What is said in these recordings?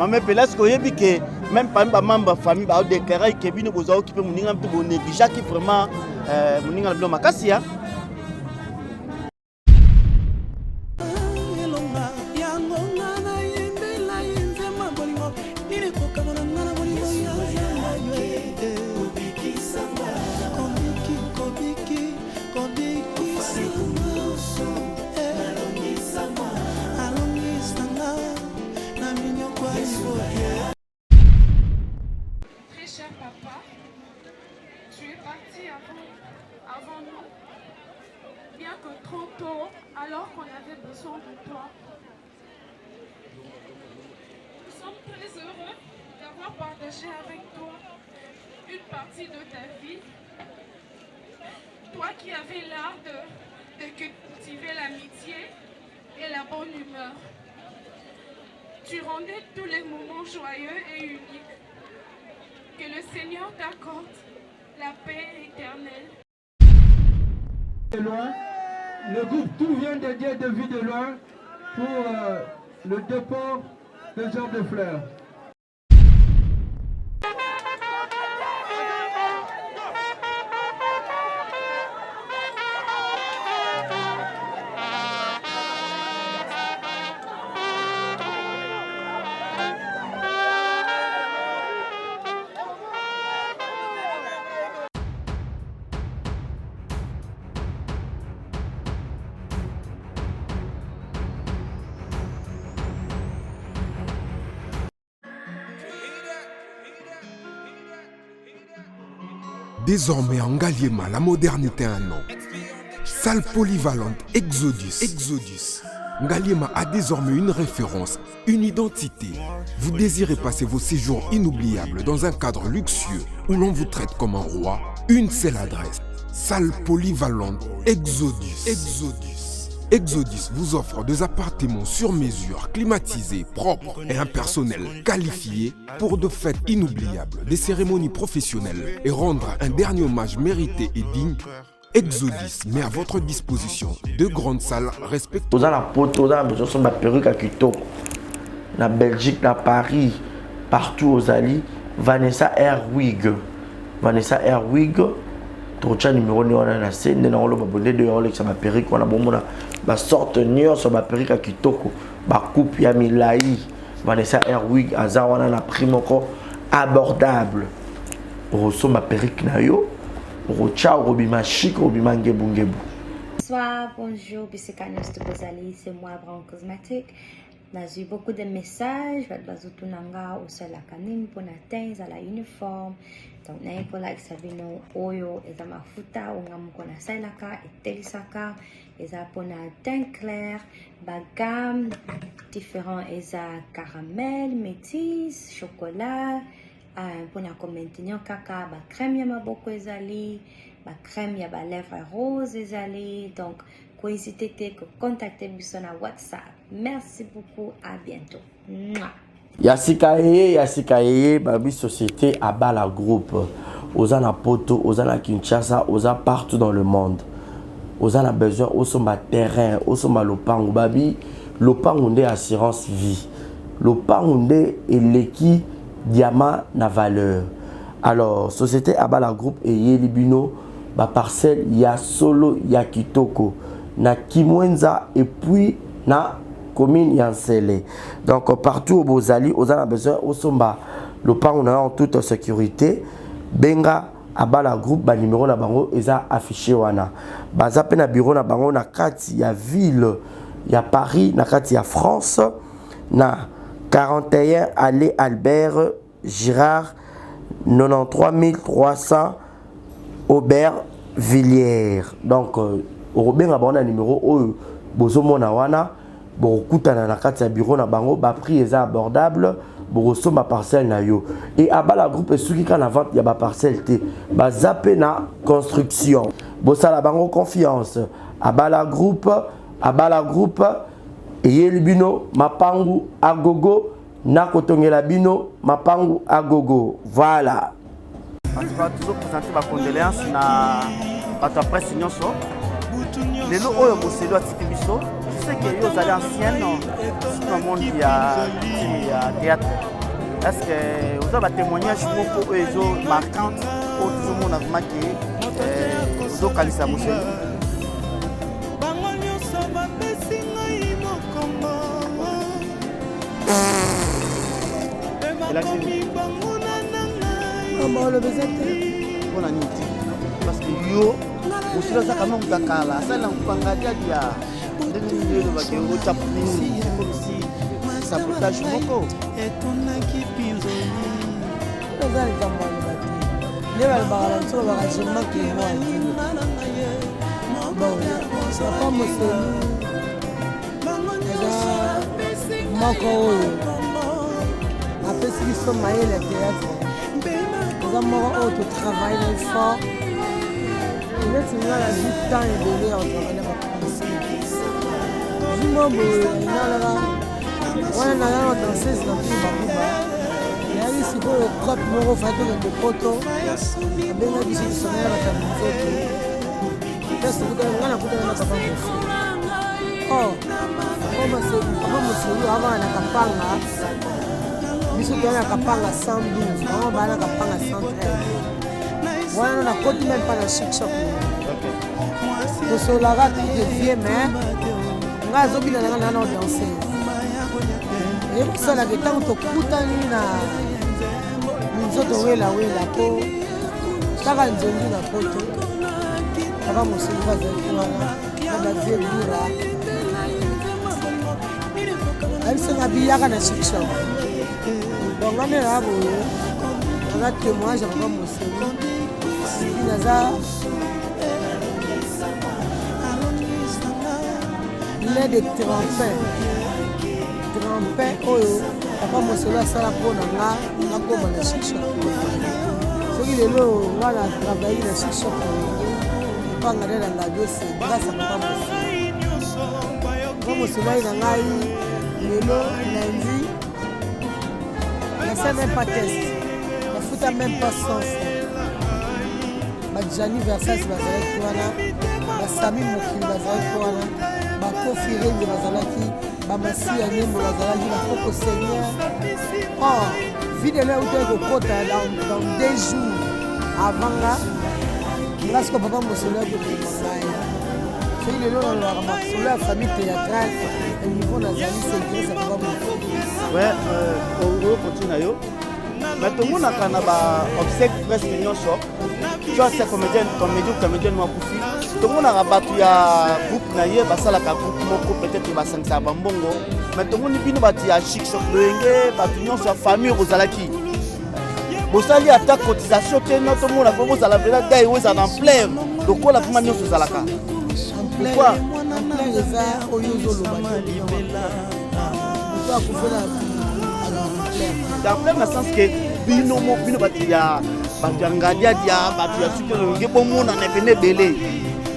mais là ce que que même pas membre famille ba déclarer que bino bozo occupé moninga mtu bo négliger qui vraiment moninga le makasi ya Très cher papa, tu es parti avant nous, bien que trop tôt, alors qu'on avait besoin de toi. Nous sommes très heureux d'avoir partagé avec toi une partie de ta vie. Toi qui avais l'art de cultiver l'amitié et la bonne humeur. Tu rendais tous les moments joyeux et uniques. Que le Seigneur t'accorde la paix éternelle. De loin, le groupe Tout vient de Dieu de Vie de loin pour le dépôt de Jean de Fleurs. Désormais en Ngaliema, la modernité a un nom. Salle polyvalente Exodus. Ngaliema a désormais une référence, une identité. Vous désirez passer vos séjours inoubliables dans un cadre luxueux où l'on vous traite comme un roi? Une seule adresse. Salle polyvalente Exodus. Exodus vous offre des appartements sur mesure, climatisés, propres et un personnel qualifié pour de fêtes inoubliables, des cérémonies professionnelles et rendre un dernier hommage mérité et digne. Exodus met à votre disposition deux grandes salles respectueuses. Dans la poto, dans la perruque à Kitoko, na Belgique, na Paris, partout aux alliés, Vanessa Airwig. Trocha numéro ni wana na scène na olo babonde de Rolex ma perruque wana bomona ba sorte nyonso ba perruque à kitoko ba coupe ya milai Vanessa Airwig aza wana na prix moko abordable oso ma perruque na yo rocha robima chic robima ngebu. Bonsoir, bonjour, Bissekanos de Bozali, c'est moi Brown Cosmétique. J'ai eu beaucoup de messages, bazutunanga usala kanim pour natenza la uniforme. Donc na pour la sabino oyo eza mafuta ongam kona salaka etelisaka eza pona teint clair, bagam différents eza caramel, métis, chocolat, pona commentinyo kaka ba crème ya maboko ezali, ba crème ya ba lèvres rose ezali. Donc n'hésitez pas à contacter sur WhatsApp. Merci beaucoup, à bientôt. Yasikaye, Babi Société à Bala Groupe. Ozana Poto, Ozana Kinshasa, Oza partout dans le monde. Ozana besoin, Osoma terrain, Osoma Lopango. Babi, Lopango assurance vie. Lopango et l'équipe diamant na valeur. Alors, Société à Bala Groupe et Yelibino, ba parcelle, ya solo, ya kitoko. Na Kimwenza et puis na commune Yansele. Donc partout au Bozali, aux a besoin au Somba, le pan on a en toute sécurité. Benga abala groupe ba numéro na bango eza affiché wana. Bazape na bureau na bango na kati ya ville ya Paris na kati ya France na 41 allée Albert Girard 93 300 Aubervilliers. Donc Robin a un numéro où bozomona wana bokutana na kati ya bureau na bango ba prix est abordable boso ma parcelle na yo et abala groupe soki ka na vente ya ba parcelle te ba zappé na construction bosala bango confiance abala groupe et yelibino mapangu agogo na kotongela bino mapangu agogo. Voilà. En tout cas toujours présenter ma condoléance na bato presse nyonso. Lelo oyo moselo atiki biso sais que yo ozali ancienne dans le monde ya théâtre. Est-ce que oza batémoignage moko oyo ezo marquante oyo tozomona vraimen ke ozokanisa mosolo? mpona nini te parce que yo mosolo azaka mangu kakala asalela nkupangadiadi ya ndenge nini elobake otapuni komisi sabotage moko eza likambo alobaki nde balobaka na biso babaka jemaki moadini bon papa moselu eza moko oyo apesi biso mayele ya théâtre eza moko oyo totravaille na fort neti nga na vi temps ebele ya kotravaille na bakomoseli zimo boye inalaka wana naza na danseuse na mpini bakuba yali sikoyo cope moko fai tokende poto abenga biso tisonela bakambi nzoto nga nakutana na papa moselu papa moselu avanga na kapanga biso toyana kapanga 112 bango baa na kapanga 113 wana nakoti meme mpa na shikshop tosolaka toute vie mais nga azobina nanga nana odanseuse ekosalaka ntango tokutani na minzoto welawela po kaka nzongi na poto papa moselu bazalaki wana na bavie bura abisenga biyaka na shikshop donc nga nde naa boye naza témoignage ya papa moselu naza lait de trempin oyo papa moselu asala mpo na nga nakoma na shikshop soki lelo nga na travaille na shikshop epanga nde na nga dose grâce a papa moselu ayi na ngai lelo lundi nasa même pas test nafuta même pas 100 francs bajani versas bazalaki wana basami mokili bazalaki wana bakofi rende bazalaki bamasi ya nyembo bazalaki bakoko seigneur videle euta ekokota dans 2 jours avant nga siko papa mosolo akokoma ngai soki lelo nalobaka masolo ya famille théâtrale niveau nazali ségrese ya papa mosolo okontina yo mais tomonaka na baobsèque presque nyonso toase comédienne mwakufi tomonaka bato ya groupe na ye basalaka groupe moko peut-être basangisaka bambongo mais tomoni bino bato ya shikshop loyenge bato nyonso ya famille bozalaki bosali ata cotisation te no tomona po bozala mpena dai oyo ezala en plein lokola vraimen nyonso ezalaka pourquoi eza oyo ozoloba akufela dans plein na sens que bino bato ya ngadiadia bato ya suki olonge bomonana epene ebele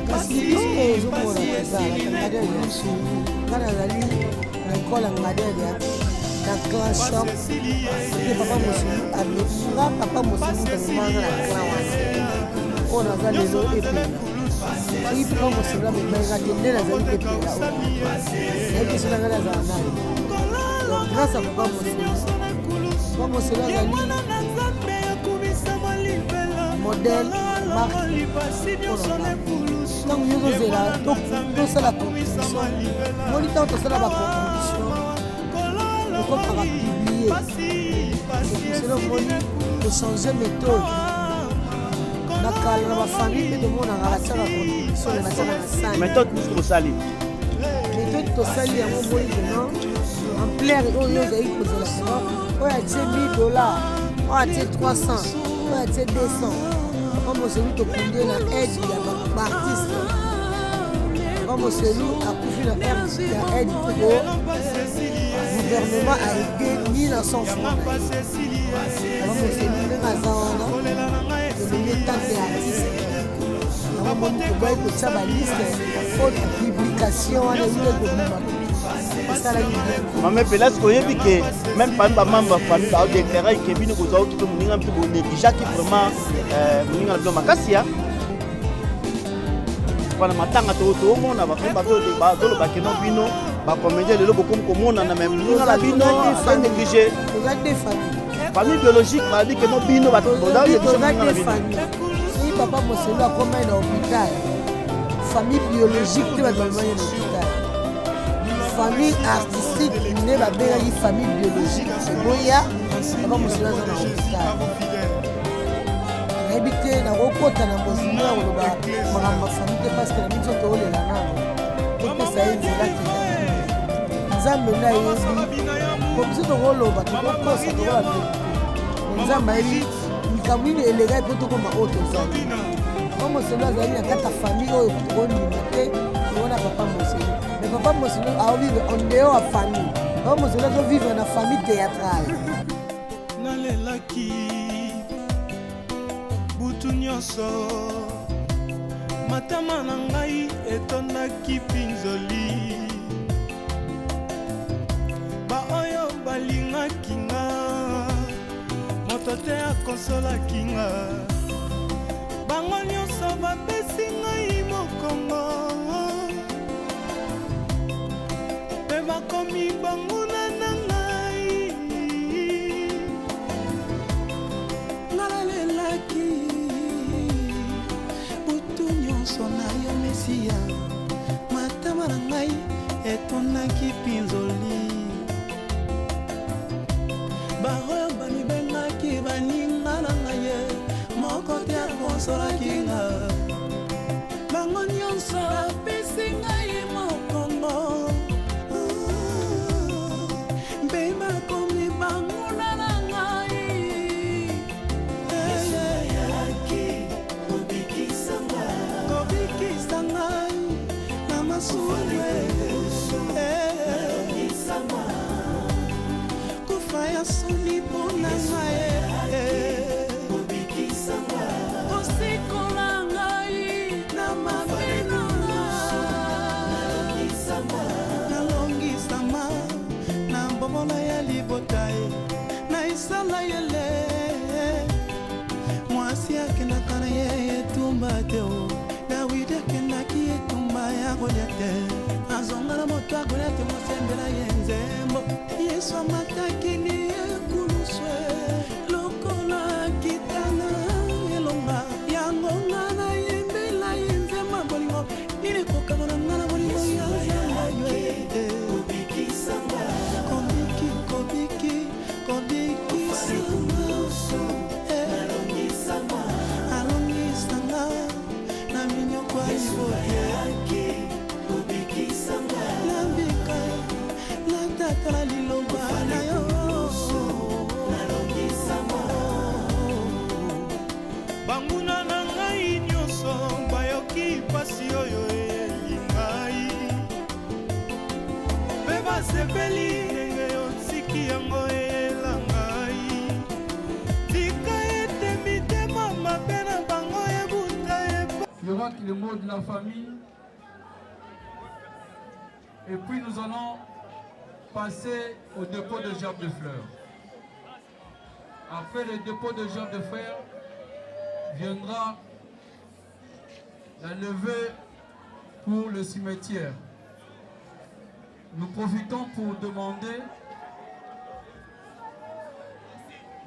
kasi biso ozomona ezalaka ngadiadia nga nazali na ekole ya ngadiadia na clan shop soki papa moselu nga papa moselu amemanga na clan wana oyo naza lelo epela soki papa moselu amemanga te nde nazali epela oyo nayebi so na ngai nazala nani grâce à papa moselu papa moselu azali modèle marque ntango yo tozela tosala compétition moni ntango tosala bacompétition okokaka publier ekoselo moni tochange méthode na kala na bafamille mpe tomonaka batiaka compétition na batiaka na sani méthode mosu tosali méthode tosali yango moni keno amplaire oyo ozali kozela keno oyo atie $1000 oyo atie 300 oyo atie 200 papa moselu tokundie na aide ya baartiste papa moselu akufi na aide po gouvernement aide 1900 francs papa moselu ndenge aza wana elongi tante ya artiste yango moni tobai kotia baliste oyo publication wana eyile kobima mame pelas koyebi ke même parmi bamembre ya famille baodéclare ke bino kozwa oki mpe moninga mpe bonégligaki vraiment moninga na bilo makasi ya wana matanga toomona bazoloba keno bino bacomédien lelo bokomi komonana me moninga na bino néglige toza de famille famille biologique babi keno bino toza de famille soki papa moselo akomai na hôpital famille biologique te bato balmai na hôpital famille artistique nde babengaki famille biologique boya papa moselo aza na hôpital nayebi te nakokota na mosilo ya koloba makambo ya famille te parce que na biso toolela nano topesa ye nzela te nzambe nde ayebi po biso tokoloba tokokosa tokola te nzambe ayebi likambo nini elegai mpo tokoma oyo tozali papa moselo azali na kati ya famille oyo tokondima te tokona papa moselo mais papa moselo aovivre en dehors ya famille papa moselo azovivre na famille théâtrale nalelaki butu nyonso matama na ngai etondaki mpinzoli baoyo balingaki nga moto te akonsolaki nga bango nyonso bapesi ngai mokongo mpe bakomi banguna na ngai nalalelaki butu nyonso na yo mesiya matama na ngai etondaki mpinzoli baoyo balibengaki baninga na ngai ye moko te akonsolaki nga bango nyonso apesi ngai mokongo mpe bakomi banguna na ngai kobikisa ngai na masumu kufa ya soni mpona ngai kosikola ngai na mabina nalongisama na mbomola ya libota na isala yele mwasi akendaka na ye etumba te o dawidi akendaki etumba ya golia te azonga na moto agolia te mosembela ye nzembo yesu amataki ni ekuluswe lokola kitana elonga yango nga na yembela ye nzema bolingo nini kokama na nga na bolingo ya nzambe alongisanga na minyoko ya libote nabika natatala liloba na yo banguna na ngai nyonso bayoki pasi oyo elingai mpe basepeli ndenge yotiki yango eyela ngai tika ete mitema mabe na bango ebuta Il y aura le mot de la famille. Et puis nous allons passer au dépôt de gerbes de fleurs. Après le dépôt de gerbes de fleurs, viendra la levée pour le cimetière. Nous profitons pour demander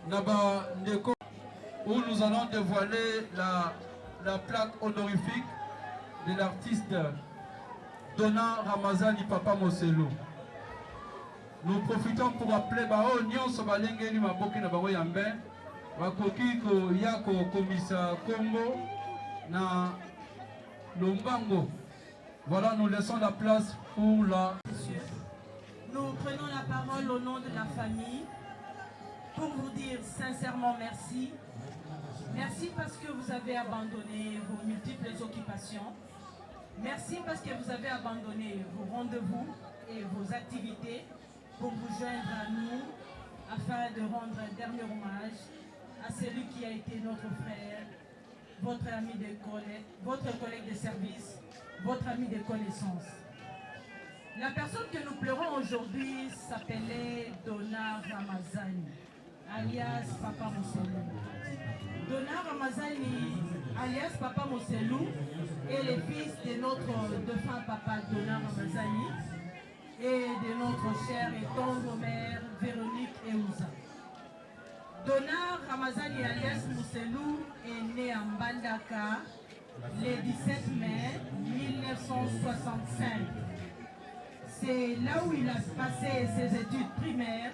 Naba Ndeko, où nous allons dévoiler la plaque honorifique de l'artiste Donna Ramazani Papa Moselo. Nous profitons pour appeler Bao Nyonso Balengeli Maboki na Bango Yambe, Bakoki ko Yako Komisa Congo na Lombango. Voilà, nous laissons la place pour la... Nous prenons la parole au nom de la famille pour vous dire sincèrement merci. Merci parce que vous avez abandonné vos multiples occupations. Merci parce que vous avez abandonné vos rendez-vous et vos activités pour vous joindre à nous afin de rendre un dernier hommage à celui qui a été notre frère, votre ami d'école, votre collègue de service, votre ami de connaissance. La personne que nous pleurons aujourd'hui s'appelait Donna Ramazani. alias Papa Moselou. Donna Ramazani, alias Papa Moselou, est le fils de notre défunt papa Donna Ramazani et de notre chère et tendre mère Véronique Eouza. Donna Ramazani alias Moselou est né à Mbandaka le 17 mai 1965. C'est là où il a passé ses études primaires,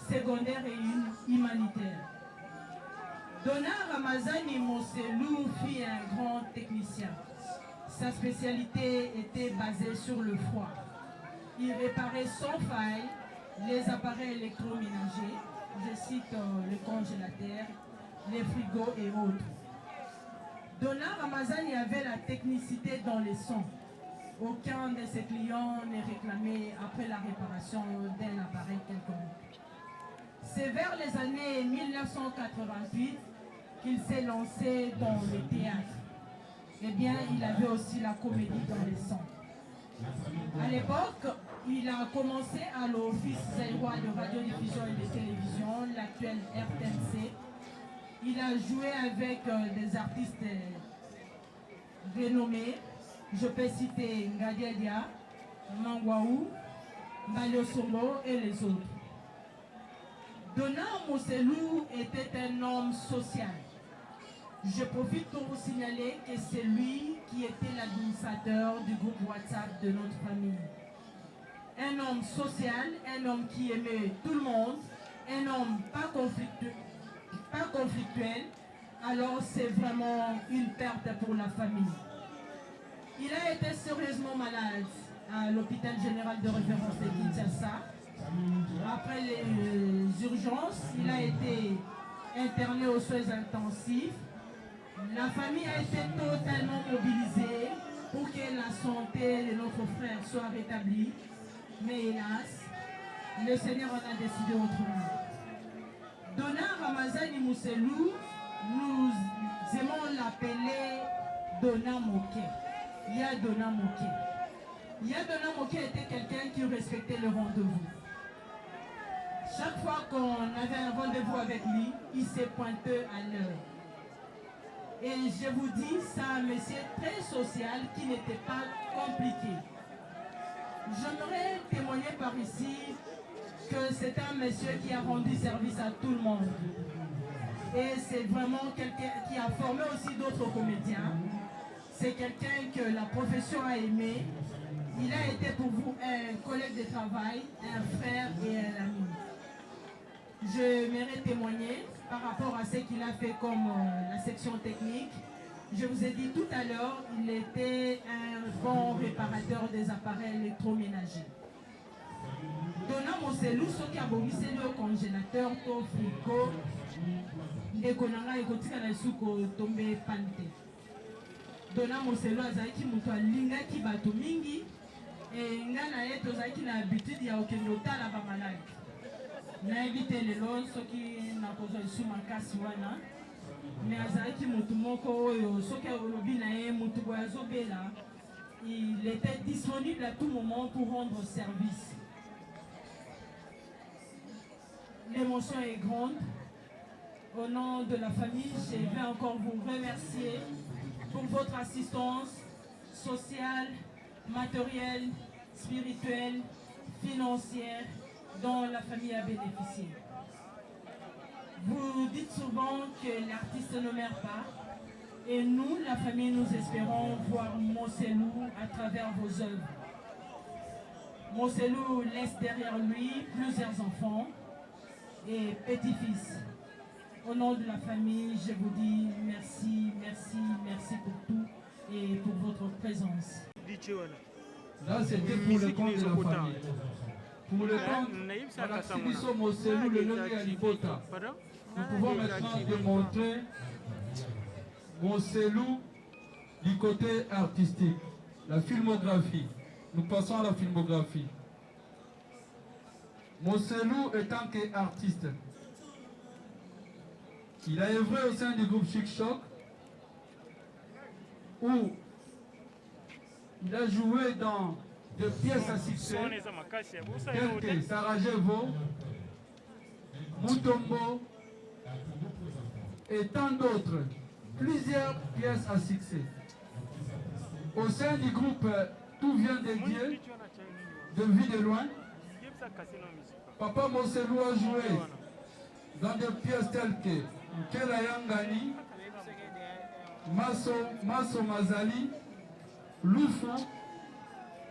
secondaires et humanitaires. Donna Ramazani Moselou fut un grand technicien. Sa spécialité était basée sur le froid. Il réparait sans faille les appareils électroménagers, je cite le congélateur, les frigos et autres. Donna Ramazani avait la technicité dans les sons. Aucun de ses clients n'est réclamé après la réparation d'un appareil quelconque. C'est vers les années 1988 qu'il s'est lancé dans le théâtre. Eh bien, il avait aussi la comédie dans les sons. À l'époque, il a commencé à l'Office zaïrois de radiodiffusion et de télévision, l'actuel RTNC. Il a joué avec des artistes renommés. Je peux citer Ngadiadia, Mangwaou, Malio Sombo et les autres. Donna Moselou était un homme social. Je profite pour vous signaler que c'est lui qui était l'administrateur du groupe WhatsApp de notre famille. Un homme social, un homme qui aimait tout le monde, un homme pas conflictuel. Alors c'est vraiment une perte pour la famille. Il a été sérieusement malade à l'hôpital général de référence de Kinshasa. Après les urgences, il a été interné aux soins intensifs. La famille a été totalement mobilisée pour que la santé de notre frère soit rétablie. Mais hélas, le Seigneur en a décidé autrement. Donna Ramazani Moselou, nous aimons l'appeler Donna Moké. Ya Donna Moké. Ya Donna Moké était quelqu'un qui respectait le rendez-vous. Chaque fois qu'on avait un rendez-vous avec lui, il s'est pointé à l'heure. Et je vous dis, c'est un monsieur très social qui n'était pas compliqué. J'aimerais témoigner par ici que c'est un monsieur qui a rendu service à tout le monde. Et c'est vraiment quelqu'un qui a formé aussi d'autres comédiens. C'est quelqu'un que la profession a aimé. Il a été pour vous un collègue de travail, un frère et un ami. Je mérite témoigner par rapport à ce qu'il a fait comme la section technique. Je vous ai dit tout à l'heure, il était un bon réparateur des appareils électroménagers. Donna Moselou, ce qui a bombissé le congélateur, au frigo, et qu'on a écouté à la soupe tombé panté. Donna Moselou a dit qu'il a linga qui bato mingi, et il a l'habitude de okendota la bamalade. Na évité les lois, ceux qui n'ont pas besoin de soumakasi wana. Mais azaki mutu moko oyo soki olobi na ye mutu boya zobela, il était disponible à tout moment pour rendre service. L'émotion est grande. Au nom de la famille, je vais encore vous remercier pour votre assistance sociale, matérielle, spirituelle, financière dont la famille a bénéficié. Vous dites souvent que l'artiste ne meurt pas, et nous, la famille, nous espérons voir Moselou à travers vos œuvres. Moselou laisse derrière lui plusieurs enfants et petits-fils. Au nom de la famille, je vous dis merci, merci, merci pour tout et pour votre présence. Là, c'était pour le compte de la famille. Pour le compte, Malaxibiso Moselou, le nom de Alibota. Nous pouvons maintenant démontrer Moselou du côté artistique, la filmographie. Nous passons à la filmographie. Moselou étant qu'artiste, il a œuvré au sein du groupe Chic Choc, où il a joué dans des pièces à succès telles que Sarajevo, Mutombo, et tant d'autres, plusieurs pièces à succès. Au sein du groupe Tout vient de Dieu, de Vie de Loin, Papa Moselou a joué dans des pièces telles que Kela Yangani, Maso Mazali, Loufou,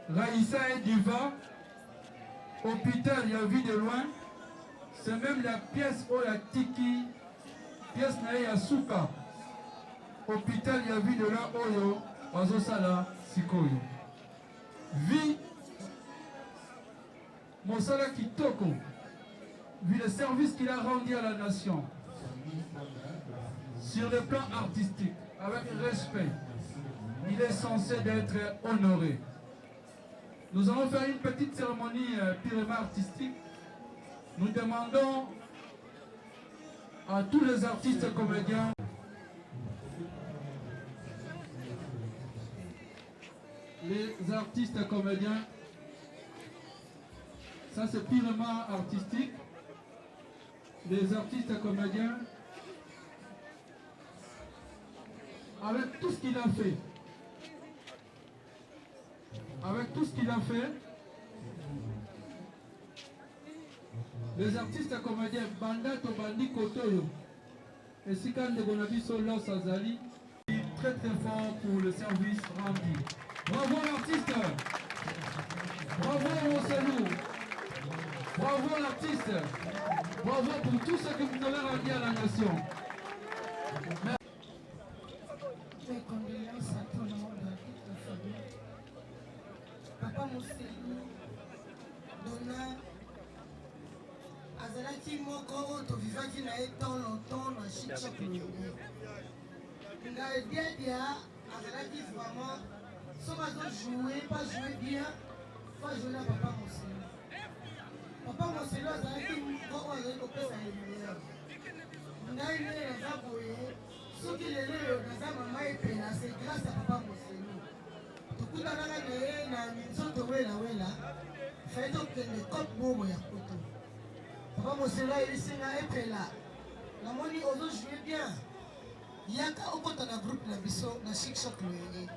Raïssa et Diva, Hôpital ya Vie de Loin, c'est même la pièce où la Tiki, pièce na ya Souka, Hôpital ya Vie de Loin Oyo, Wazosala Sikoyo. Vie, Mosala Kitoko, vu le service qu'il a rendu à la nation, sur le plan artistique, avec respect, il est censé d'être honoré. Nous allons faire une petite cérémonie purement artistique. Nous demandons à tous les artistes comédiens les artistes comédiens, ça c'est purement artistique. Les artistes comédiens, avec tout ce qu'il a fait, les artistes comédiens, Bandato Bandi Kotoyo, et Sikan de Bonabiso Los Azali, très très fort pour le service rendu. Bravo l'artiste, bravo Moselou, bravo l'artiste, bravo pour tout ce que vous avez rendu à la nation. Mes condoléances à tout le monde, à toute la famille. Papa Moselou, Donna, azalaki moko oyo tovivaki na ye tant longtemps na Chichok Lolenge. Ngai dia azalaki vraiment soki azojoue, pas jouer bien, pas jouer na Papa Moselou. Papa Moselou azalaki moko oyo azali kopesa ye meilleur. Ngai nde naza boye, soki lelo oyo naza mama epela, c'est grâce à Papa Moselou. Tokutanaka na ye na minzoto wela fai tokende cope bobo ya poto. Papa Moselou ayebisi nga epela, namoni ozojoue bien, yaka okota na groupe na biso na Chichok Lolenge.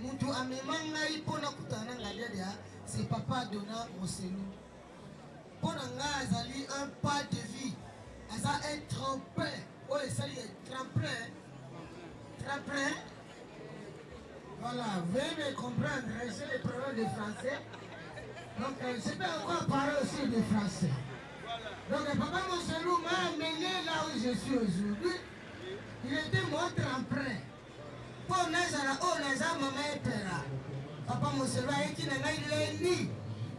Mutu amema ngai mpo nakutana na ngai c'est Papa Donna Moselou. Mpo na ngai azali un pas de vie, aza un tremplin oyo esali tremplin. Voilà, veuillez me comprendre, j'ai les problèmes de français. Donc je peux encore parler aussi de français. Donc Papa Moselou m'a amené là où je suis aujourd'hui. Il était mon tremplin. Pour Nazara, oh Nazara, maman et père. Papa Moselou a été dans lundi.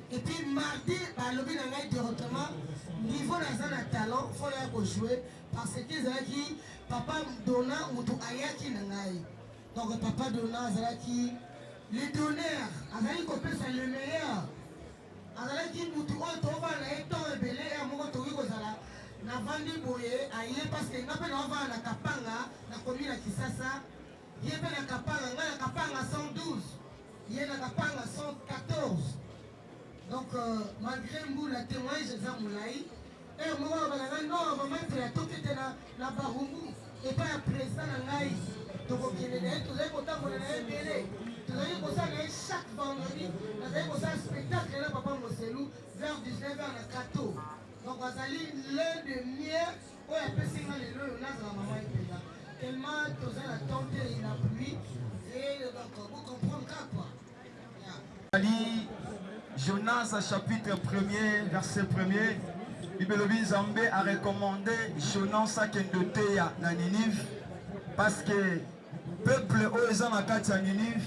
Et puis mardi, le lobby n'a pas directement. Niveau Nazara talent, il faut aller jouer. Parce qu'ils ont dit, Papa Donna ou tout ayaki nangai. Donc Papa Donna Azalaki, les donneurs, Azalaki c'est le meilleur. Azalaki Moutou Otova na eton ebele ya moko toki kozala na vandi boye aye parce que ngape na ova na Kapanga na commune ya Kisasa. Yé pe na Kapanga, nga na Kapanga 112. Yé na Kapanga 114. Donc malgré mou la témoignage za moulai et moi balanga non va mettre la tokete na Barumbu et pas président na ngai. Donc tous les contents pour les mêlés. Tous les contents chaque vendredi. Nous avons un spectacle là Papa Moselou vers 19h à Kato. Donc on a l'un de mieux où il peut signer les lois là dans la maman et péda. Tellement tous la tente et la pluie et donc vous comprenez quoi. Ali Jonas chapitre 1er verset 1er. Bibelobi Zambé a recommandé Jonas à Kendote à Ninive parce que peuple oyo na kati ya Ninive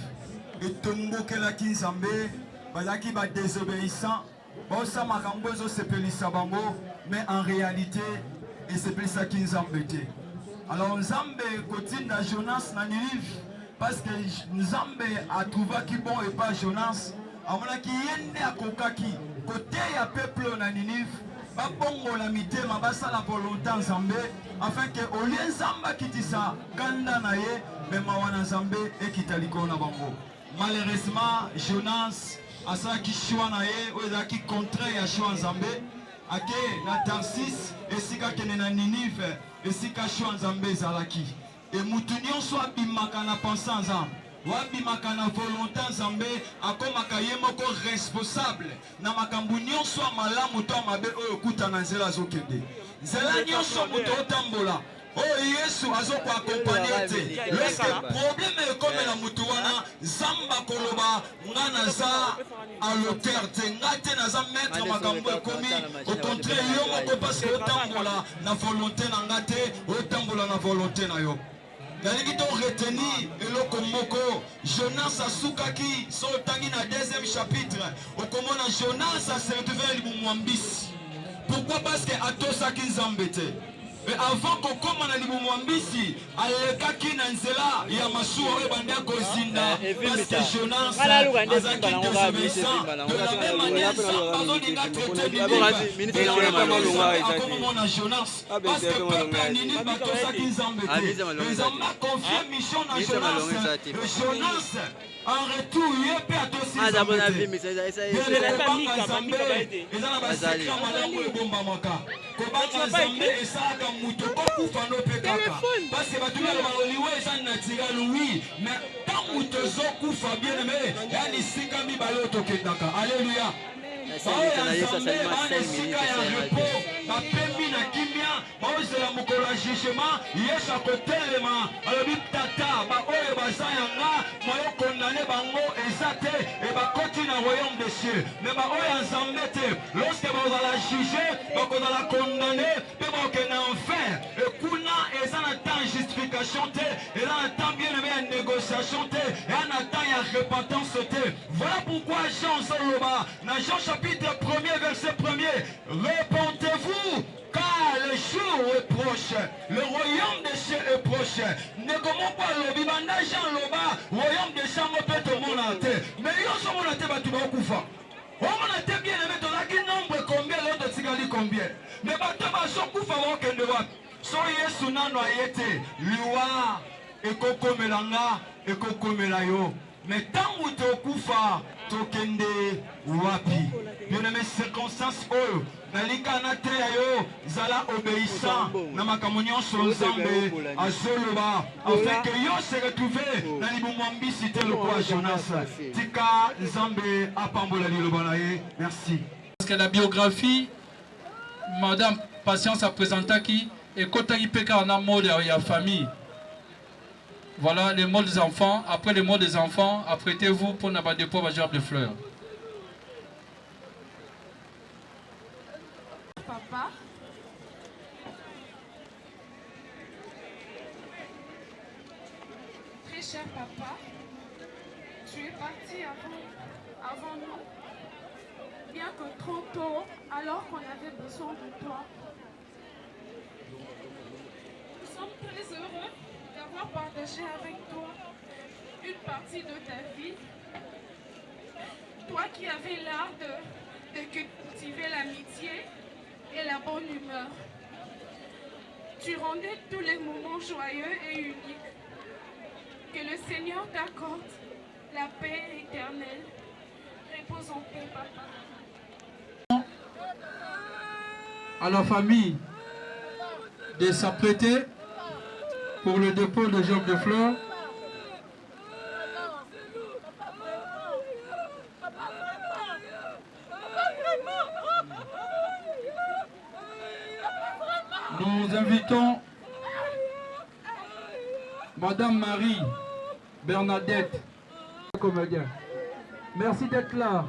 etombokelaki Nzambe bazaki ba désobéissant bosa makambo ezosepelisa bango mais en réalité esepelisaki Nzambe te. Alors Nzambe kotinda Jonas na Ninive parce que Nzambe a trouvé qui bon et pas Jonas amonaki yende akokaki côté ya peuple na Ninive babongo la mitema basa la volonté Nzambe afin que au lieu Nzamba kitisa kanda na ye mema wana Nzambe ekitaliko na bango. Malheureusement Jonas asa ki choix na ye oza ki contraire ya choix Nzambe ake na Tarsis esika kene na Ninive esika shwa nzambe ezalaki e mutu nyonso abimaka na pensa nzambe wabimaka na volonté nzambe akomaka ye moko responsable na makambo nyonso ya malamu to ya mabe oyo okuta na nzela azokende nzela nyonso moto otambola oyo yesu azokoakompanye te lorsque problème ekomela mutu wana nzambe akoloba nga naza à l'auteur te nga te naza maître makambo ekomi au contraire yo moko parce que otambola na volonté na nga te otambola na volonté na yo nalingi to retenir eloko moko Jonas asukaki so otangi na deuxième chapitre okomona Jonas aserveur libumu mbisi pourquoi parce que atosaki nzambe te mais avant kokoma na libumu mbisi alekaki na nzela ya masuwa oyo bandi akozinda parce que Jonas azaki désobéissant de la même manière nzambe azolinga traité Ninive akomona Jonas parce que peuple ya Ninive batosaki nzambe te nzambe akonfie mission na Jonas en retour ye mpe atosi kobanga nzambe eza na basekre malamu ebombamaka kobanga nzambe esalaka mutu kokufa no mpe kaka parce bato balobaka liwa eza naturel oui mais tant mutu ezokufa bien aimé yani sika mibale oyo tokendaka alleluya baoyo nzambe bana esika ya repos bapembi na kimia baozela mokolo ya jugement yesu akotelema alobi tata baoyo baza yanga mayokondane bango eza te e bakoti na royaume des cieux mais baoyo ya nzambe te lorsque bakozala juge bakozala condamne mpe bakokende enfer ekuna eza na temps justification te eza na temps bien aimé ya négociation te eza na temps ya repentance te voilà pourquoi Jean zoloba na Jean chapitre 1er verset 1er repentez-vous car le jour est proche, le royaume des cieux est proche. Ne comment pas le bibanda Jean loba, royaume des cieux peut te monter. Mais yo so monate batu ba kufa. O monate bien aimé to laki nombre combien l'autre tigali combien. Mais batu ba so kufa ba kende wapi. So Yesu nano ayete liwa ekokomelanga ekokomela yo. Mais tant où te kufa tokende wapi. Bien aimé circonstance oyo nalika na te yo zala obéissant na makambo nyonso nzambe azoloba afin que yo se retrouve na libumu mbisi te lokola Jonas tika nzambe apambola liloba na ye. Merci. Parce que la biographie madame Patience a présenté et kotaki peka na mode ya famille. Voilà les mots des enfants. Après les mots des enfants, apprêtez-vous pour n'abat dépôt majeur de fleurs. Papa, très cher papa, tu es parti avant nous, bien que trop tôt, alors qu'on avait besoin de toi. Nous sommes très heureux d'avoir partagé avec toi une partie de ta vie. Toi qui avais l'art de cultiver l'amitié et la bonne humeur. Tu rendais tous les moments joyeux et uniques. Que le Seigneur t'accorde la paix éternelle. Repose en paix, papa. À la famille de s'apprêter pour le dépôt de gerbes de fleurs. Nous invitons Madame Marie Bernadette, comédien. Merci d'être là.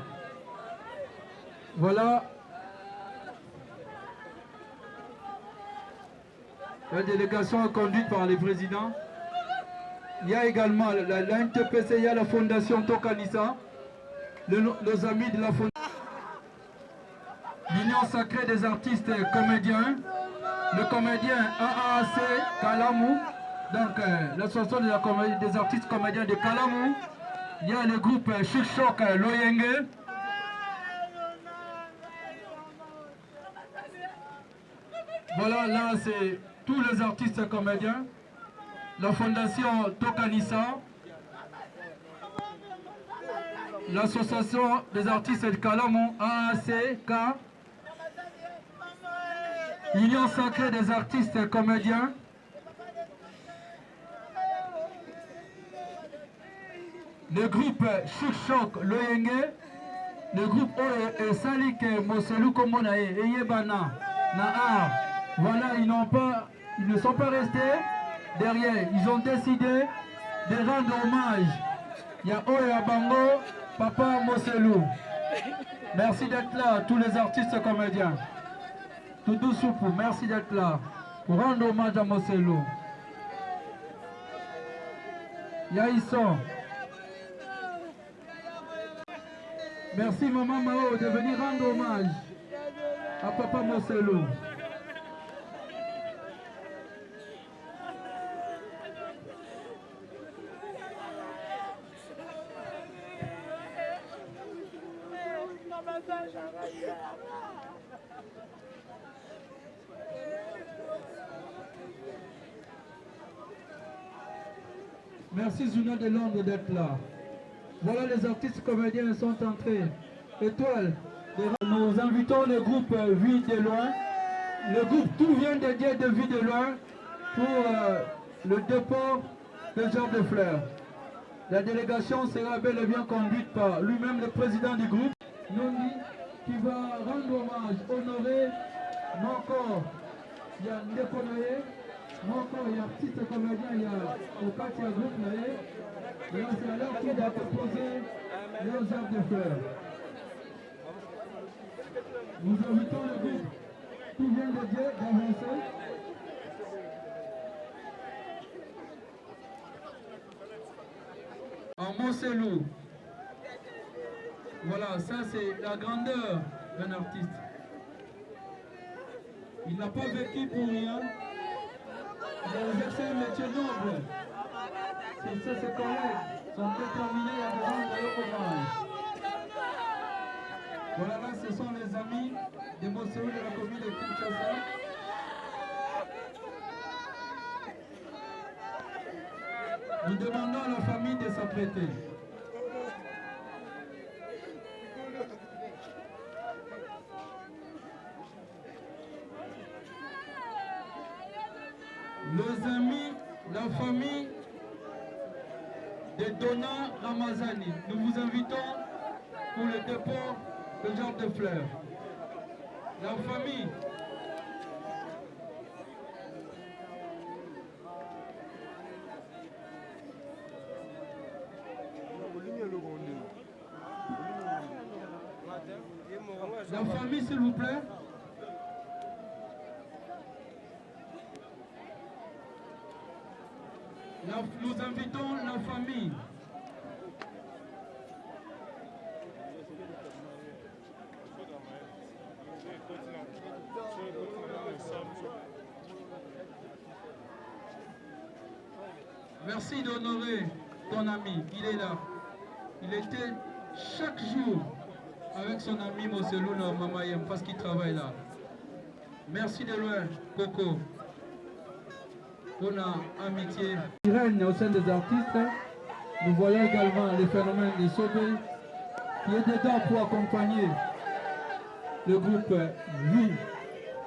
Voilà la délégation conduite par les présidents. Il y a également la NTPC, il y a la fondation Tokanissa, nos amis de la fondation, l'Union sacrée des artistes et comédiens, le comédien AAC Kalamou, donc l'association des artistes comédiens de Kalamou. Il y a le groupe Chuk-Chok Loyenge. Voilà, là c'est tous les artistes comédiens. La fondation Tokanissa, l'association des artistes de Kalamou, AACK. Union sacrée des artistes et comédiens. Le groupe Chic Choc Loyenge. Le groupe Salik Moselu Kombonae et Yebana Nahar. Voilà, ils ne sont pas restés derrière. Ils ont décidé de rendre hommage. Il y a Oya Bango, Papa Moselou. Merci d'être là, tous les artistes comédiens. Toudou Soupou, merci d'être là pour rendre hommage à Moselou. Yaïson. Merci Maman Mao de venir rendre hommage à Papa Moselou. Merci Zuna de Londres d'être là. Voilà, les artistes comédiens sont entrés. Étoile, nous invitons le groupe Vie de Loin. Le groupe Tout vient de Dieu de Vie de Loin pour le dépôt de Georges de Fleurs. La délégation sera bel et bien conduite par lui-même, le président du groupe, Nondi, qui va rendre hommage, honorer mon corps. Il y a Ndekonoye, mon corps, il y a artiste comédien, il y a Okatia Groupe Naye. Et là, c'est à l'heure qui va proposer les Georges de Fleurs. Nous invitons le groupe Tout vient de Dieu d'avancer. En Moselou. Voilà, ça c'est la grandeur d'un artiste. Il n'a pas vécu pour rien. Il a exercé un métier noble. Ses collègues sont déterminés à rendre leur hommage. Voilà, là ce sont les amis de Moselou de la commune de Kinshasa. Nous demandons à la famille de s'apprêter. Les amis, la famille de Dona Ramazani, nous vous invitons pour le dépôt de Georges de Fleurs. La famille s'il vous plaît. Nous invitons la famille. Merci d'honorer ton ami, il est là. Il était chaque jour avec son ami Moselou Mamayem parce qu'il travaille là. Merci de loin, Coco, pour l'amitié. Il règne au sein des artistes. Nous voyons également les phénomènes de Sobé qui est dedans pour accompagner le groupe Vie.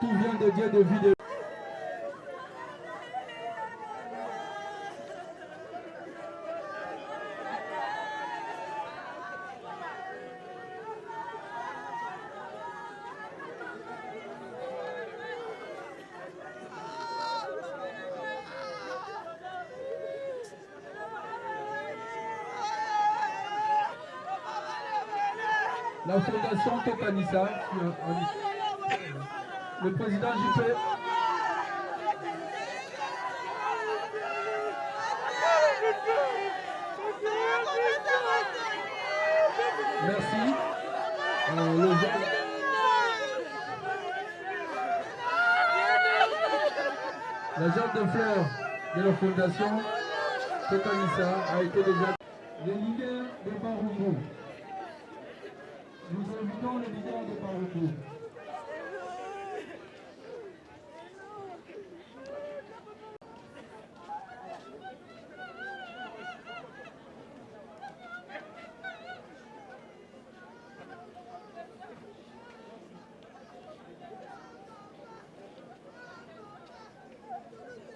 Tout vient de Dieu de Vie de... La fondation Tokanissa, le président JP. Merci. La gerbe de fleurs de la fondation Tokanissa a été déjà le leader de Baroumou. Nous invitons le leader de Baroumou.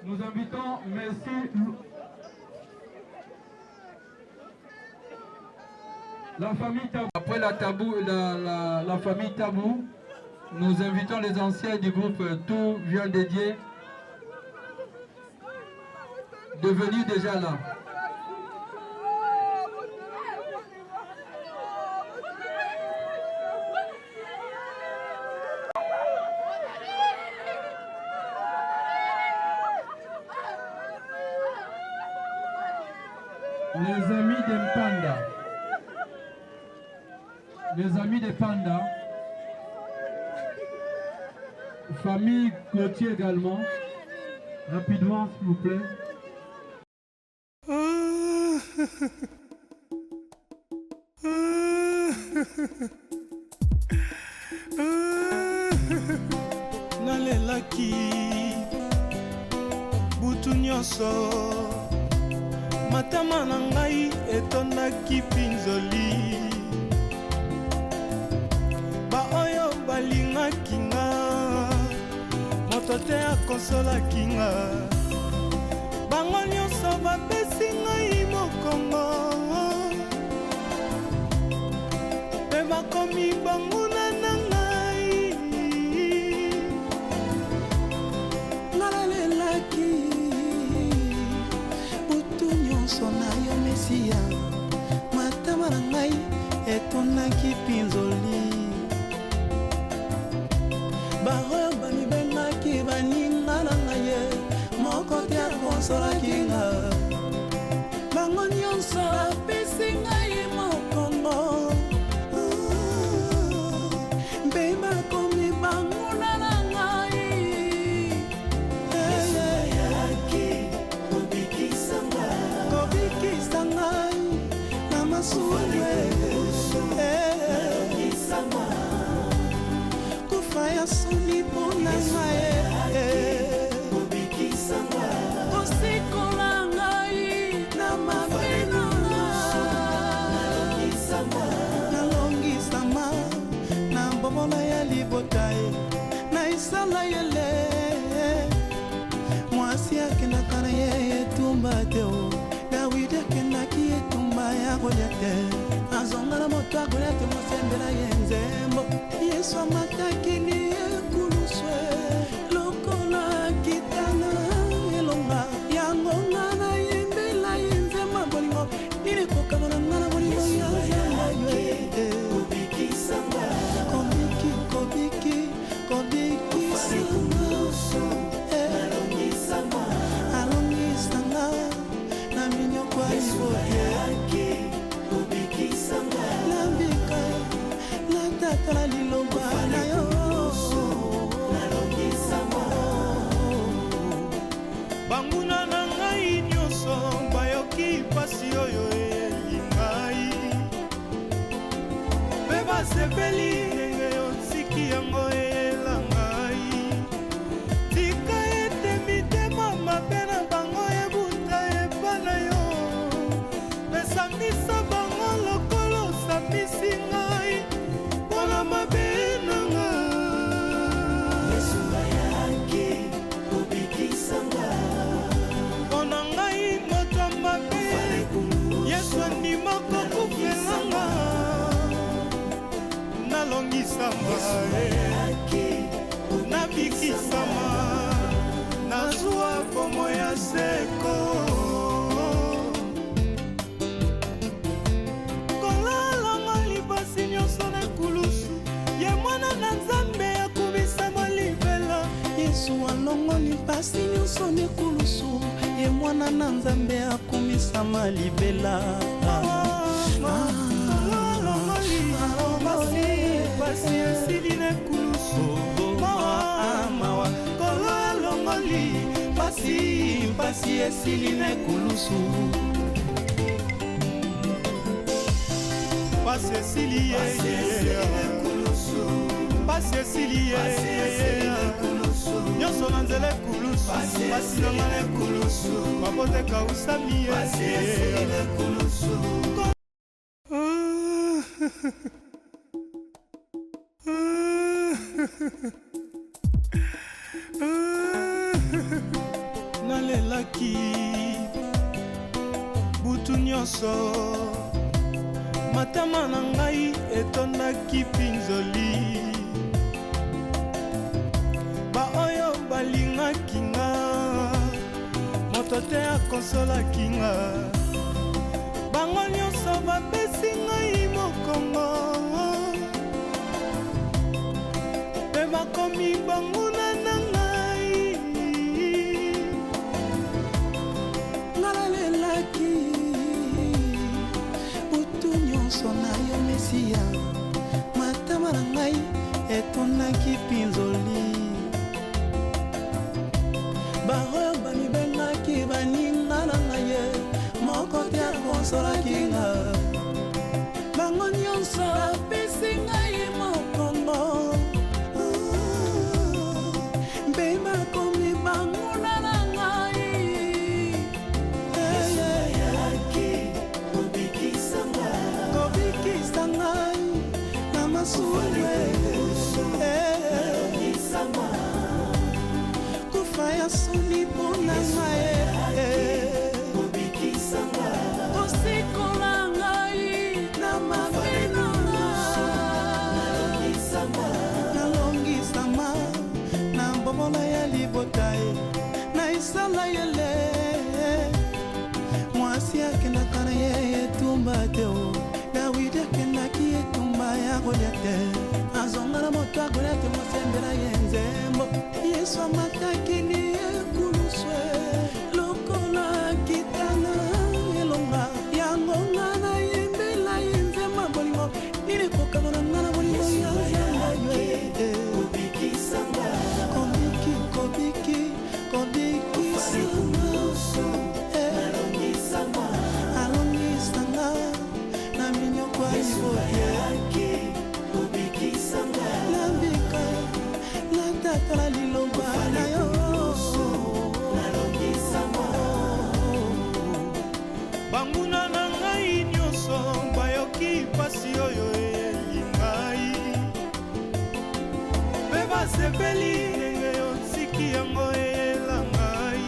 Nous invitons Merci. La famille Tabou. Après la famille Tabou, nous invitons les anciens du groupe Tout vient dédié de venir déjà là. Les amis des Panda. Les amis des Panda. Famille Gauthier également. Rapidement, s'il vous plaît. Nalelaki butu nyonso matama na ngai etondaki mpinzoli baoyo balingaki nga moto te akonsolaki nga bango nyonso bapesi ngai mokongo mpe bakomi banguna na ngai nalalelaki butu nyonso na yo mesiya matama na ngai etondaki mpinzoli baoyo bamibengaki baninga na ngai ye moko te akonsolaki nga bango nyonso bapesi ngai mokongo mpe bakomi banguna na ngai kobikisa ngai na masumu kufa ya soni mpona ngai kosikola ngai na mabena nalongisama na mbomona ya libota na isala yele mwasi akendaka na ye etumba te o dawidi akendaki etumba ya golia te azonga na moto agolia te mosembela ye nzembo yesu amataki ni ekuluswe lokola kitana elonga yango nga na yembela ye nzema bolingo nini kokanga na nga na bolingo ya zamba ye alongisanga na minyoko ya libote nambika natatala liloba na yo banguna na ngai nyonso bayoki pasi oyo elingai mpe basepeli ndenge yotiki yango eyela ngai tika ete mitema mabe na bango ebuta epa na yo pesangisa bango lokolo osambisi ngai mpona mabe na nga mpona ngai moto mabe yesu andimaka kofelanga nalongisama nabikisama nazwa komo ya seko kolalanga libasi nyonso na ekulusu ye mwana na nzambe akubisama libela yesu alongoli mpasi nyonso na ekulusu ye mwana na nzambe akumisama libela pasi esili na ekulusu mawa kolo alongoli pasi esili na ekulusu pasi esili pasi esili nyonso na nzela ekulusu pasi na nga na ekulusu maboteka usami nyonso matama na ngai etondaki mpinzoli baoyo balingaki nga moto te akonsolaki nga bango nyonso bapesi ngai mokongo mpe bakomi banguna na ngai nalalelaki butu nyonso na yo mesiya matama na ngai etondaki mpinzoli baoyo bamibengaki baninga na ngai ye moko te akonsolaki nga bango nyonso bapesi ngai mokongo mpe bakomi banguna na ngai kobikisa ngai na masuwe kufa ya soni mpona ngai kosikola ngai na mabinanga nalongisama na mbomola ya libota na isala yele mwasi akendaka na ye etumba te dawidi akendaki etumba ya goliate azonga na moto ya goliate mosembela ye nzembo yesu amataki ni ekuluswe lokola kitana elonga yango nga na yembela ye nzema bolingo nini kokano na nga na bolingo ya nzembo alongisanga na minyoko ya libote nabika natatala liloba na yo banguna na ngai nyonso bayoki pasi oyo eyeli ngai mpe basepeli ndenge yotiki yango eyela ngai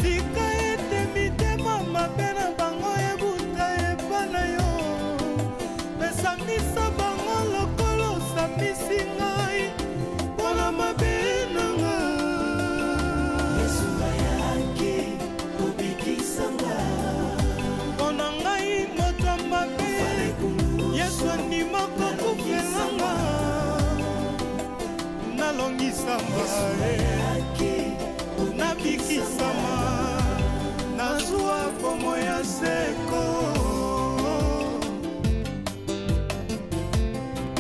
tika ete mitema mabe na bango ebuta epa na yo mesamisa bango lokolo osambisi ngai mpona mabe na nga mpona ngai moto mabe yesu andima kokufelanga nalongisama nabikisama nazwa komo ya seko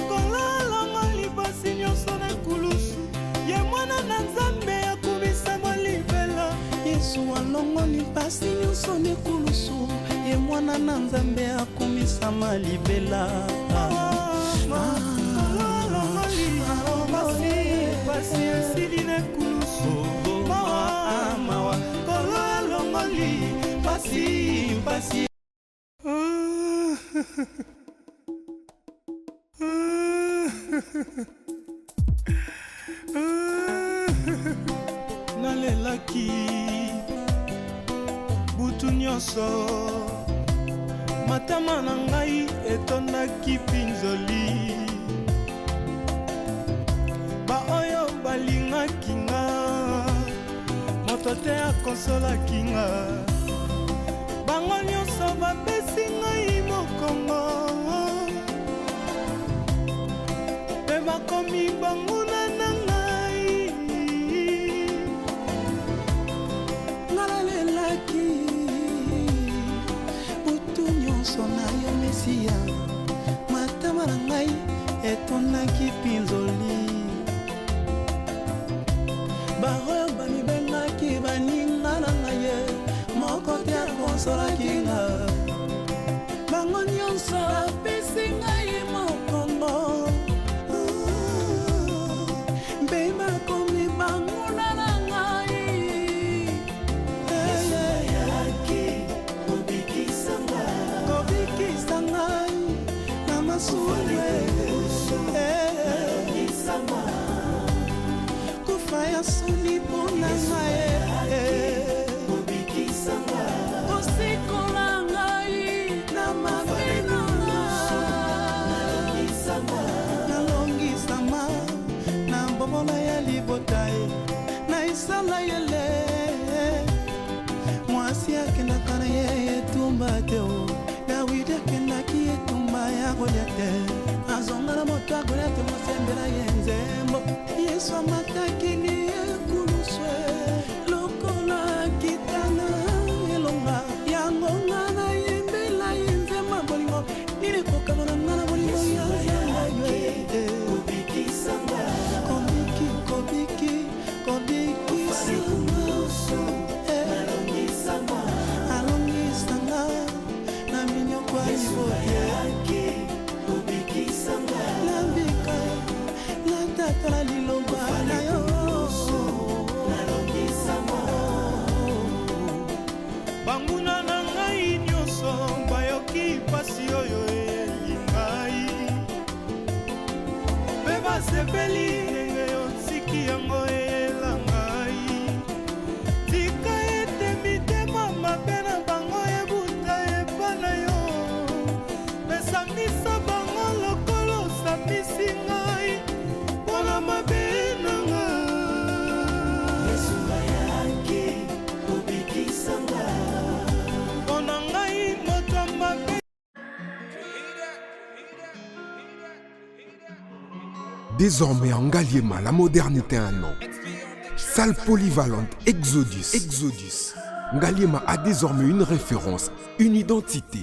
kolalanga libasi nyonso na ekulusu ye mwana na nzambe akumisama libela yesu alongoli mpasi nyonso na ekulusu ye mwana na nzambe akumisama libela pasi esili na ekulusu mawa kolo alongoli pasi nalelaki butu nyonso matama na ngai etondaki mpinzoli baoyo balingaki nga moto te akonsolaki nga bango nyonso bapesi ngai mokongo mpe bakomi banguna na ngai nalalelaki butu nyonso na yo mesiya matama na ngai etondaki mpinzoli baoyo bamibengaki baninga na ngai ye moko te akonsolaki nga bango nyonso bapesi ngai mokongo mpe bakomi banguna na ngai kobikisa ngai na masuwe kufa ya soni mpona ngai kosikola ngai akolia te azonga na moto akolia te mosembela ye nzembo yesu amatakini ekuluswe lokola kitana elonga yango nga nayembela ye nzema bolingo nini kokanga na nga na bolingo ya zangaye kobikisanga alongisanga na minyoko ya liboye nabika natatala liloba na yo banguna na ngai nyonso bayoki pasi oyo eyeli ngai mpe basepeli ndenge yotiki yango eyela ngai tika ete mitema mabe na bango ebuta eba na yo mesamisa bango lokolo osambisi ngai mpona mabe na nga yesu ayaki kobikisanga mpona ngai moto mabe. Désormais en Ngaliema, la modernité a un nom. Salle polyvalente Exodus. Ngaliema a désormais une référence, une identité.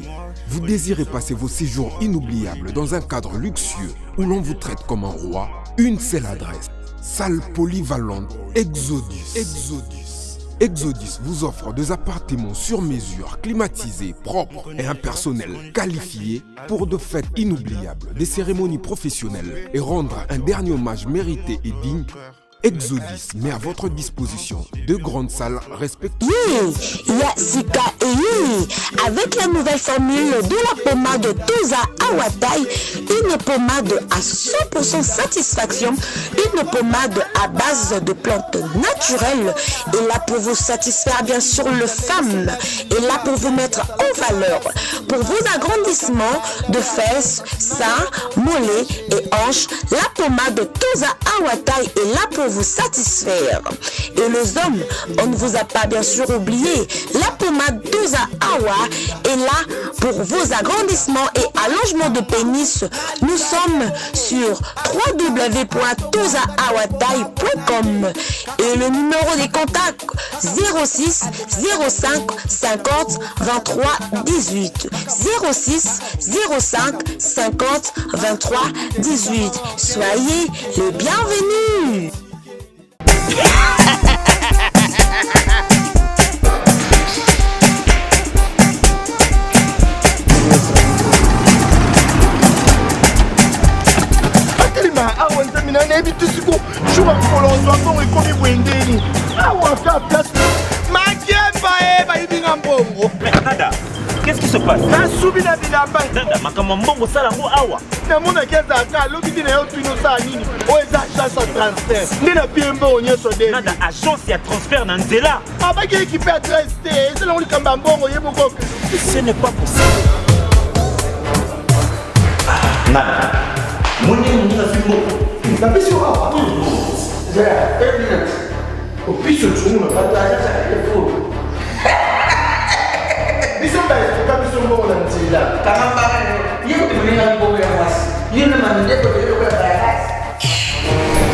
Vous désirez passer vos séjours inoubliables dans un cadre luxueux où l'on vous traite comme un roi? Une seule adresse. Salle polyvalente Exodus vous offre des appartements sur mesure, climatisés, propres et un personnel qualifié pour de fêtes inoubliables, des cérémonies professionnelles et rendre un dernier hommage mérité et digne. Exodus met à votre disposition deux grandes salles respectives. Yasika avec la nouvelle formule de la pommade Toza Awatai, une pommade à 100% satisfaction, une pommade à base de plantes naturelles, et là pour vous satisfaire bien sûr le femme, et là pour vous mettre en valeur, pour vos agrandissements de fesses, seins, mollets et hanches, la pommade Toza Awatai est là pour vous satisfaire. Et les hommes, on ne vous a pas bien sûr oublié, la pommade Toza Awa est là pour vos agrandissements et allongements de pénis. Nous sommes sur www.tozaawatai.com et le numéro des contacts 06 05 50 23 18 06 05 50 23 18. Soyez les bienvenus. awa nzambe na nayebi tisiko jour akolonzo mbongo ekomi bwendeni awa ka place makemba bayibinga mbongo. Nada, qu'est-ce qui se passe? nasubi na bilamba Nada, makambo mbongo sala ngo awa namonaki ezalaka alobi ntina yo tuni osala nini oyo eza agence ya transfert nde na pie mbongo nyonso de Nada, agence ya transfert na nzela abaki ekipe adresse te ezelango likambo ya mbongo ye moko. Ce n'est pas possible. Nada, moni na fimbo na pisi awa zera eminent opiso tsumu na pataja sa telefone biso baesuka biso mbongo na nzela kangamba yeko temenga mbongo ya mwasi yene mandeko yeko ya bayasi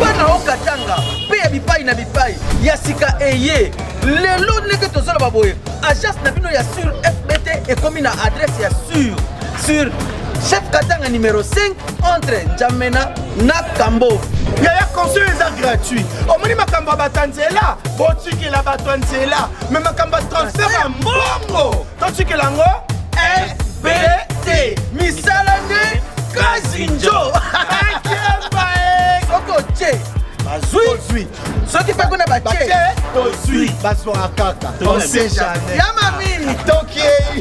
bana okatanga pe ya bipai na bipai ya sika eye lelo ndenge tozala baboye agence na bino ya sur FBT ekomi na adresse ya sur Chef Katanga numéro 5 entre Njamena na Kambo. Yaya conseil eza gratuit. Omoni makambo batanzela, botikela bato nzela, mais makambo transfert ya mbongo. Totikela ngo FBT. Misala ne Kazinjo. Akemba Soko che. Bazui. Soki pe kuna bache. Tozui. Basora kaka. On sait jamais. Yama mini. Tokiei.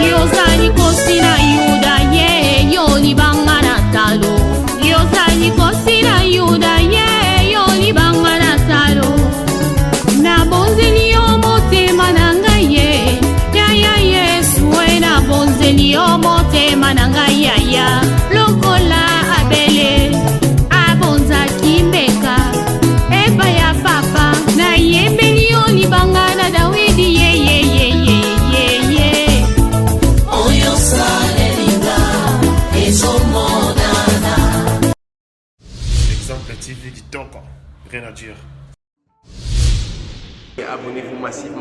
Yozani kosina yuda ye yoni bangana talo. Yozani kosina yuda ye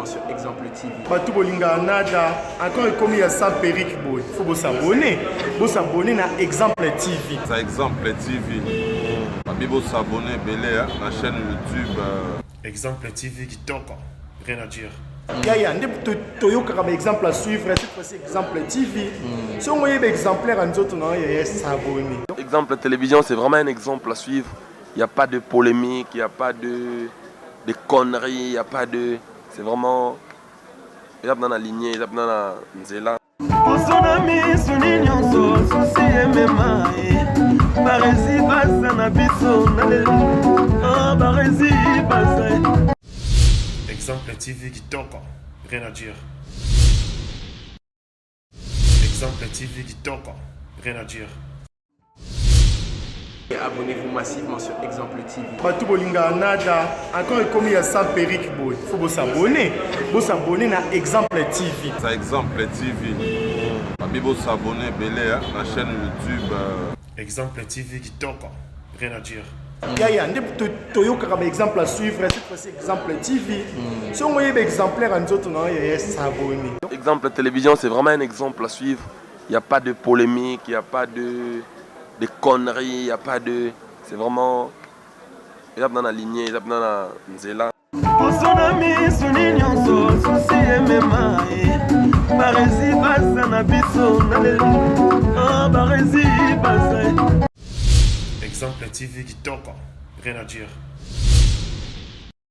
massivement sur Exemple TV. Batou Bolinga Nada, encore comme il y a ça Péric Boy. Il faut vous s'abonner. Vous s'abonner à Exemple TV. C'est Exemple TV. Vous s'abonner à la chaîne YouTube. Exemple TV qui toque. Rien à dire. Il y a un exemple à suivre. Cette fois-ci, Exemple TV. Si on voit un exemplaire, on doit s'abonner. Exemple télévision, c'est vraiment un exemple à suivre. Il n'y a pas de polémique, il n'y a pas de conneries, il n'y a pas de... C'est vraiment... Il y a dans la lignée, il y a dans la nzela. Exemple TV qui toque. Rien à dire. Exemple TV qui toque. Rien à dire. Abonnez-vous massivement sur Exemple TV. Batou Bolinga Nada, encore comme il y a ça Péric Boy. Il faut vous s'abonner. Vous s'abonner à Exemple TV. C'est Exemple TV. Vous s'abonner à la chaîne YouTube. Exemple TV qui toque. Rien à dire. Il y a un exemple à suivre. Cette fois-ci, Exemple TV. Si on voit un exemplaire, on doit s'abonner. Exemple télévision, c'est vraiment un exemple à suivre. Il n'y a pas de polémique, il n'y a pas de conneries, il n'y a pas de... C'est vraiment... Il y a dans la lignée, il y a dans la nzela. Exemple TV qui toque. Rien à dire.